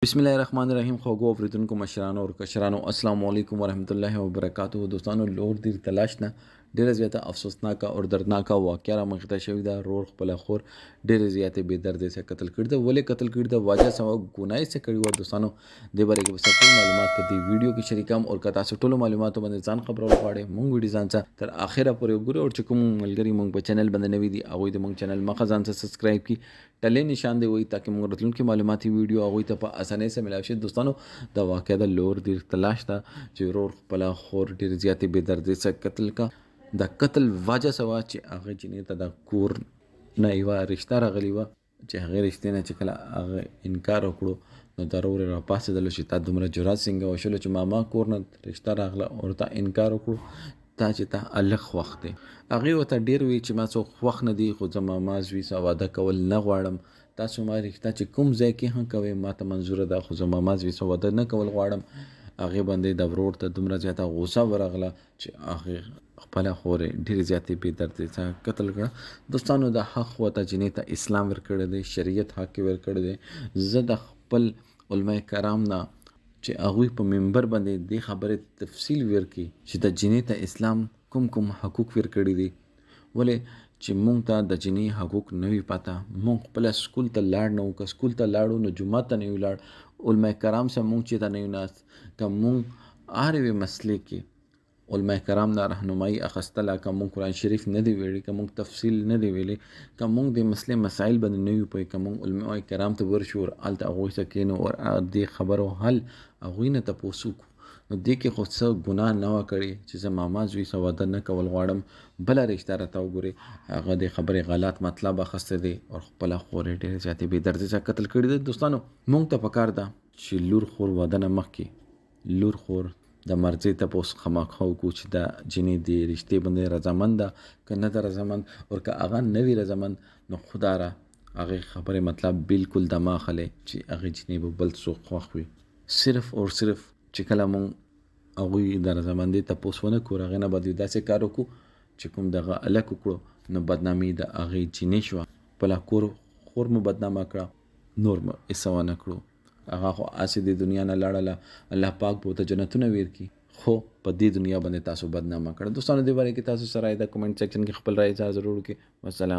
बिस्मिल्लाहिर्रहमानिर्रहीम خوږو اوریدونکو مشرانو او کشرانو السلام علیکم ورحمت الله وبرکاتہ دوستانو لور دیر تلاش نه ډیره زیاته افسوسناک او دردناک واقعه را مخته شوې ده رور خپل خور ډیره زیاته بې دردۍ سره قتل کړی ده ولې قتل کړی ده واجه سم ګناي څه کړی و دوستانو د باره کې ټول معلومات په دې ویډیو کې شریکم او کتا ټول معلوماتو باندې ځان خبرول غواړي مونږ ویډیو ځان تر اخره پورې وګورئ او چې کوم ملګری مونږ په چینل باندې نوی دي هغه د مونږ چینل مخه ځان سبسکرایب کی ټلې نشان دی وي تاکي موږ راتلونکي معلوماتي ویډیو هغه ته په اسانۍ سره ملاوي شي دوستانو دا واقعه د لور دیر تلاش ته چې رور خپل خور ډیر زیاتې بې دردۍ سره قتل کا د قتل وجه سوا چې هغه جنې ته د کور نه یوه رشته راغلی وه چې هغې رشتې نه چې کله هغه انکار وکړو نو ضرور را پاڅېدلو چې تا دومره جرات څنګه وشلو چې ماما کور نه رشته راغله او تا انکار وکړو تا چې تا الګ خوښ دی هغې ورته ډېر وی چې ما څوک خوښ نه دي خو زه ماما زوی سره واده کول نه غواړم تاسو ما رښتا چې کوم ځای کې هم کوئ ما ته منظوره ده خو زه ماما زوی سره واده نه کول غواړم هغې باندې د ورور ته دومره زیاته غوسه ورغله چې هغې خپله خورې ډېرې زیاتې بې دردۍ څخه قتل کړه دوستانو د حق وته جنې ته اسلام ورکړی دی شریعت حق یې ورکړی دی زه د خپل علماء کرام نه چې هغوی په منبر باندې دې خبرې تفصیل ورکړي چې د جنې ته اسلام کوم کوم حقوق ورکړي دي ولې چې مونږ ته د جنې حقوق نه وي پته مونږ خپله سکول ته لاړ نه وو که سکول ته لاړو نو جومات ته نه یو لاړ علماء کرام سره مونږ چې ته نه یو ناست که مونږ هر یوې مسلې کې علماء کرام نه رهنمایي اخیستله که مونږ قرآن شریف نه دی ویلی که مونږ تفصیل نه دی ویلی که مونږ د مسلې مسایل باندې نه یو پوهېږي که مونږ علماء کرام ته ورشو او هلته هغوی سره کښېنو او دې خبرو حل هغوی نه تپوس وکړو نو دې کې خو څه ګناه نه وه کړې چې زه ماما زوی سره واده نه کول غواړم بله رشته راته وګورې هغه د خبرې غلط مطلب اخیستی دی او خپله خور یې ډېرې زیاتې بې دردۍ سره قتل کړي دی دوستانو مونږ ته پکار ده چې لور خور واده نه مخکې لور خور د مرضۍ تپوس خامخا وکړو چې دا جنې د رشتې باندې رضامند ده که نه ده رضامند او که هغه نه وي رضامند نو خدا را هغې خبرې مطلب بالکل دمه اخلی چې هغې جنې به بل څوک خوښ وي صرف او صرف چې کله مونږ هغوی د رضامندۍ تپوس ونه کړو هغې نه به دوی داسې کار وکړو چې کوم دغه هلک وکړو نو بدنامي د هغې جنې شوه خپله خور مو بدنامه کړه نور مو هېڅ ونه کړو هغه خو هسې د دنیا نه لاړله الله پاک به ورته جنتونه ورکړي خو په دې دنیا باندې تاسو بدنامه کړه دوستانو دې باره کې تاسو سره د کمنټ سیکشن کې خپل رایې ضرور وکړئ والسلام